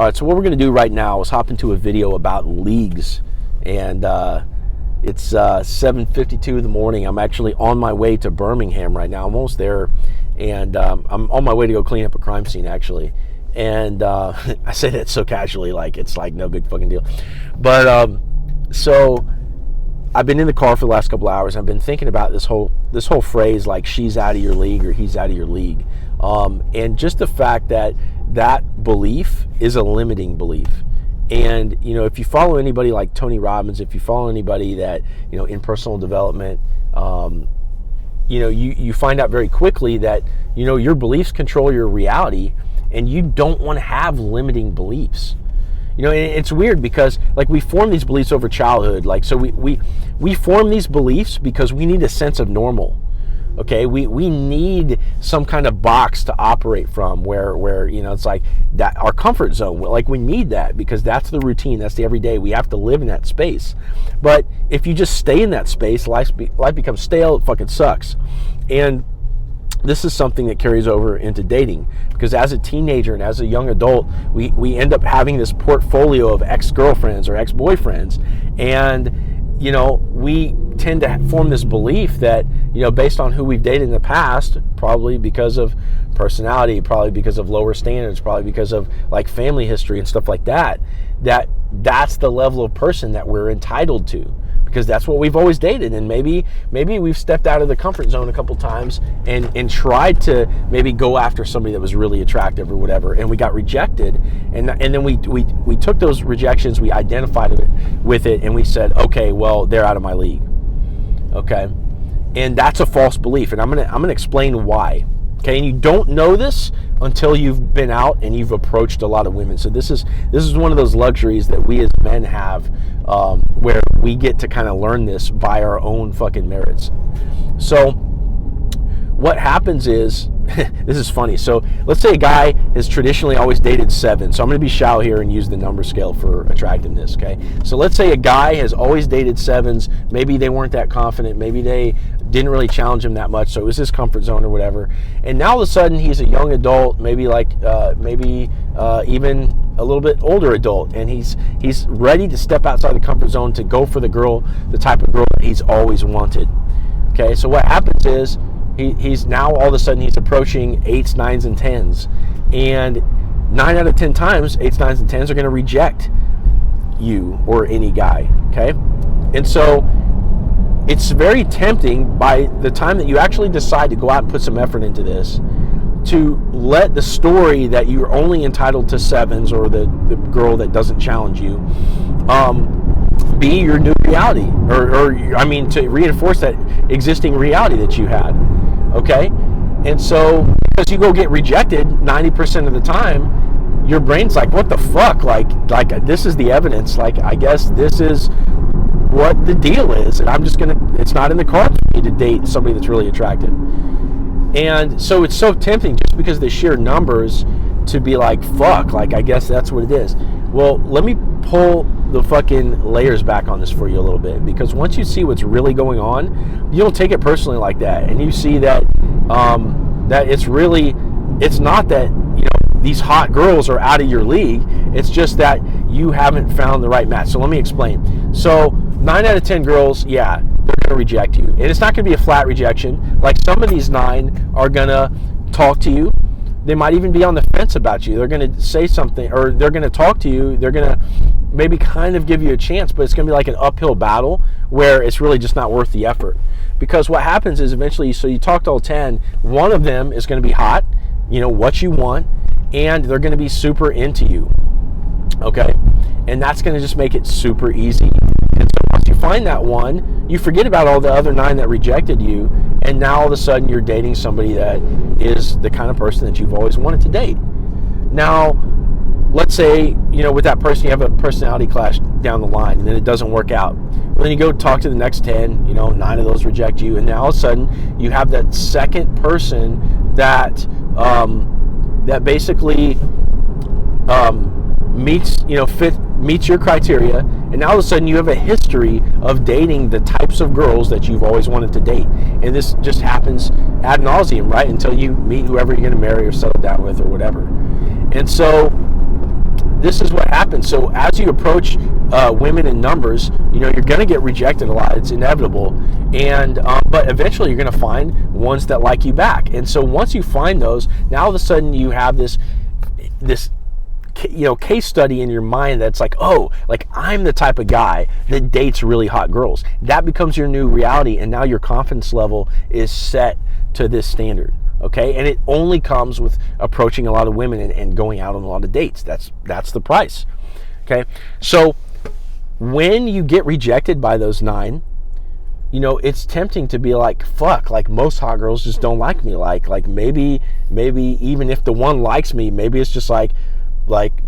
All right, so what we're going to do right now is hop into a video about leagues, and it's 7:52 in the morning. I'm actually on my way to Birmingham right now. I'm almost there, and I'm on my way to go clean up a crime scene, actually. And I say that so casually, like it's like no big fucking deal. But so I've been in the car for the last couple hours. I've been thinking about this whole phrase, like she's out of your league or he's out of your league, and just the fact that belief is a limiting belief. And if you follow anybody like Tony Robbins, if you follow anybody that in personal development, you find out very quickly that your beliefs control your reality, and you don't want to have limiting beliefs. And it's weird because like we form these beliefs over childhood. Like, so we form these beliefs because we need a sense of normal. Okay, we need some kind of box to operate from where it's like that, our comfort zone. Like we need that because that's the routine, that's the everyday. We have to live in that space. But if you just stay in that space, life becomes stale. It fucking sucks. And this is something that carries over into dating, because as a teenager and as a young adult, we end up having this portfolio of ex-girlfriends or ex-boyfriends, and we tend to form this belief that based on who we've dated in the past, probably because of personality, probably because of lower standards, probably because of like family history and stuff like that, that's the level of person that we're entitled to, because that's what we've always dated. And maybe we've stepped out of the comfort zone a couple times and tried to maybe go after somebody that was really attractive or whatever, and we got rejected, and then we took those rejections, we identified with it, and we said, okay, well, they're out of my league. Okay, and that's a false belief, and I'm gonna explain why. Okay, and you don't know this until you've been out and you've approached a lot of women. So this is one of those luxuries that we as men have, where we get to kind of learn this by our own fucking merits. So what happens is, this is funny. So let's say a guy has traditionally always dated 7. So I'm going to be shallow here and use the number scale for attractiveness. Okay. So let's say a guy has always dated 7s. Maybe they weren't that confident. Maybe they didn't really challenge him that much. So it was his comfort zone or whatever. And now all of a sudden he's a young adult, maybe even a little bit older adult, and he's ready to step outside the comfort zone to go for the type of girl that he's always wanted. Okay. So what happens is, he's now all of a sudden he's approaching 8s, 9s, and 10s, and 9 out of 10 times 8s, 9s, and 10s are going to reject you or any guy. Okay, and so it's very tempting by the time that you actually decide to go out and put some effort into this, to let the story that you're only entitled to 7s or the girl that doesn't challenge you be your new reality, or to reinforce that existing reality that you had. Okay, and so because you go get rejected 90% of the time, your brain's like, what the fuck, like this is the evidence, like I guess this is what the deal is, and it's not in the cards for me to date somebody that's really attractive. And so it's so tempting just because of the sheer numbers to be like, fuck, like I guess that's what it is. Well, let me pull the fucking layers back on this for you a little bit, because once you see what's really going on, you don't take it personally like that, and you see that that it's not that these hot girls are out of your league. It's just that you haven't found the right match. So let me explain. So 9 out of 10 girls, yeah, they're gonna reject you, and it's not gonna be a flat rejection. Like some of these 9 are gonna talk to you. They might even be on the fence about you. They're going to say something, or they're going to talk to you. They're going to maybe kind of give you a chance, but it's going to be like an uphill battle where it's really just not worth the effort. Because what happens is eventually, so you talk to all 10, one of them is going to be hot, what you want, and they're going to be super into you. Okay? And that's going to just make it super easy. And so once you find that one, you forget about all the other 9 that rejected you, and now all of a sudden you're dating somebody that is the kind of person that you've always wanted to date. Now, let's say, with that person you have a personality clash down the line, and then it doesn't work out. Well, then you go talk to the next 10, 9 of those reject you, and now all of a sudden you have that second person that that basically meets your criteria, and now all of a sudden you have a history of dating the types of girls that you've always wanted to date, and this just happens ad nauseum, right, until you meet whoever you're going to marry or settle down with or whatever. And so this is what happens. So as you approach women in numbers, you're going to get rejected a lot. It's inevitable. And but eventually you're going to find ones that like you back. And so once you find those, now all of a sudden you have this case study in your mind that's like, oh, like I'm the type of guy that dates really hot girls. That becomes your new reality, and now your confidence level is set to this standard. Okay, and it only comes with approaching a lot of women and going out on a lot of dates. That's the price. Okay, so when you get rejected by those 9, it's tempting to be like, fuck, like most hot girls just don't like me. Like maybe even if the one likes me, maybe it's just like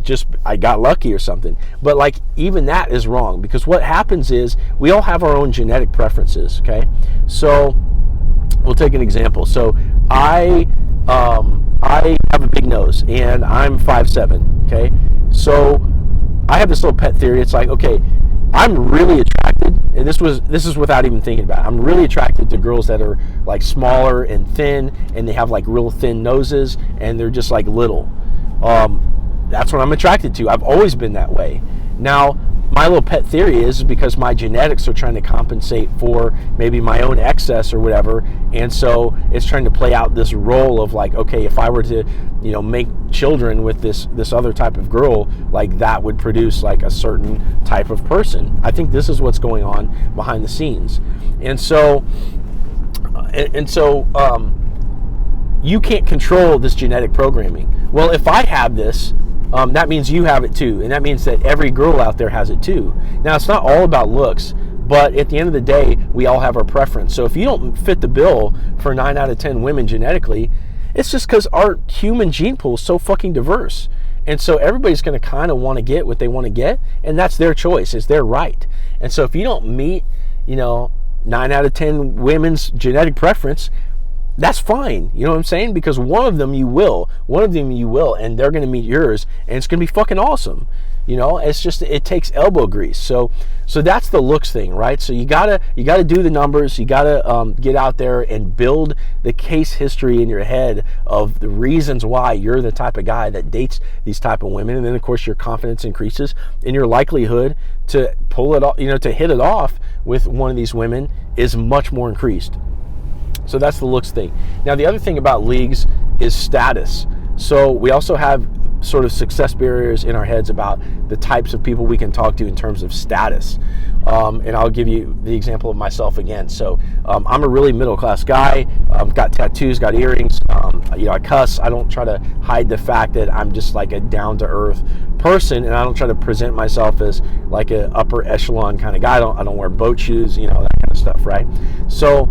just I got lucky or something. But like even that is wrong, because what happens is we all have our own genetic preferences. Okay, so we'll take an example. So I have a big nose and I'm 5'7". Okay, so I have this little pet theory. It's like, okay, I'm really attracted, and this is without even thinking about it. I'm really attracted to girls that are like smaller and thin, and they have like real thin noses, and they're just like little. That's what I'm attracted to. I've always been that way. Now, my little pet theory is because my genetics are trying to compensate for maybe my own excess or whatever, and so it's trying to play out this role of like, okay, if I were to, make children with this other type of girl, like that would produce like a certain type of person. I think this is what's going on behind the scenes, and so you can't control this genetic programming. Well, if I have this, that means you have it too, and that means that every girl out there has it too. Now, it's not all about looks, but at the end of the day, we all have our preference. So if you don't fit the bill for 9 out of 10 women genetically, it's just because our human gene pool is so fucking diverse. And so everybody's going to kind of want to get what they want to get, and that's their choice. It's their right. And so if you don't meet, 9 out of 10 women's genetic preference, that's fine. You know what I'm saying? Because one of them you will, and they're going to meet yours, and it's going to be fucking awesome. It's just, it takes elbow grease. So that's the looks thing, right? So you gotta do the numbers. You gotta get out there and build the case history in your head of the reasons why you're the type of guy that dates these type of women, and then of course your confidence increases, and your likelihood to pull it off, to hit it off with one of these women is much more increased. So that's the looks thing. Now, the other thing about leagues is status. So we also have sort of success barriers in our heads about the types of people we can talk to in terms of status. And I'll give you the example of myself again. So I'm a really middle-class guy, got tattoos, got earrings, I cuss. I don't try to hide the fact that I'm just like a down-to-earth person, and I don't try to present myself as like an upper echelon kind of guy. I don't wear boat shoes, that kind of stuff, right? So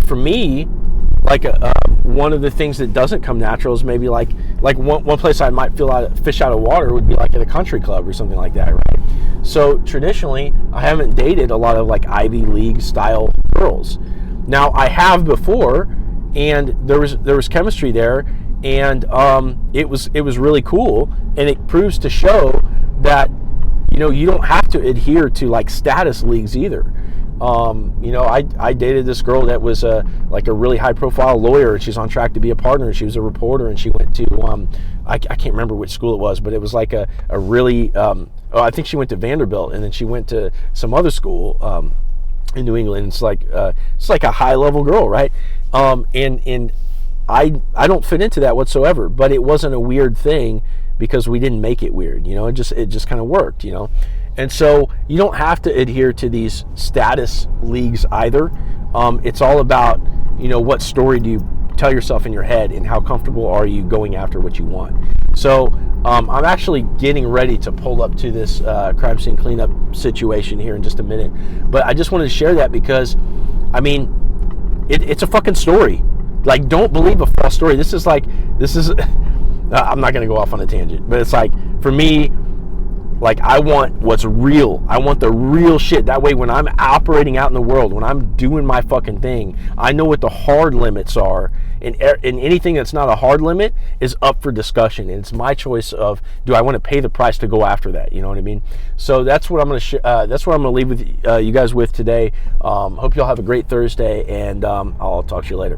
for me, like one of the things that doesn't come natural is maybe like one place I might fish out of water would be like at a country club or something like that, right? So traditionally, I haven't dated a lot of like Ivy League style girls. Now I have before, and there was chemistry there, and it was really cool, and it proves to show that you don't have to adhere to like status leagues either. I dated this girl that was like a really high profile lawyer, and she's on track to be a partner. She was a reporter, and she went to I can't remember which school it was, but it was like a really I think she went to Vanderbilt, and then she went to some other school in New England. It's like a high level girl, right? And I don't fit into that whatsoever, but it wasn't a weird thing because we didn't make it weird. It just kind of worked, And so you don't have to adhere to these status leagues either. It's all about, what story do you tell yourself in your head, and how comfortable are you going after what you want. So I'm actually getting ready to pull up to this crime scene cleanup situation here in just a minute. But I just wanted to share that because, it's a fucking story. Like, don't believe a false story. This is I'm not going to go off on a tangent, but it's like, for me, like, I want what's real. I want the real shit. That way, when I'm operating out in the world, when I'm doing my fucking thing, I know what the hard limits are. And anything that's not a hard limit is up for discussion. And it's my choice of, do I want to pay the price to go after that? You know what I mean? So that's what I'm going to leave with you guys with today. Hope y'all have a great Thursday, and I'll talk to you later.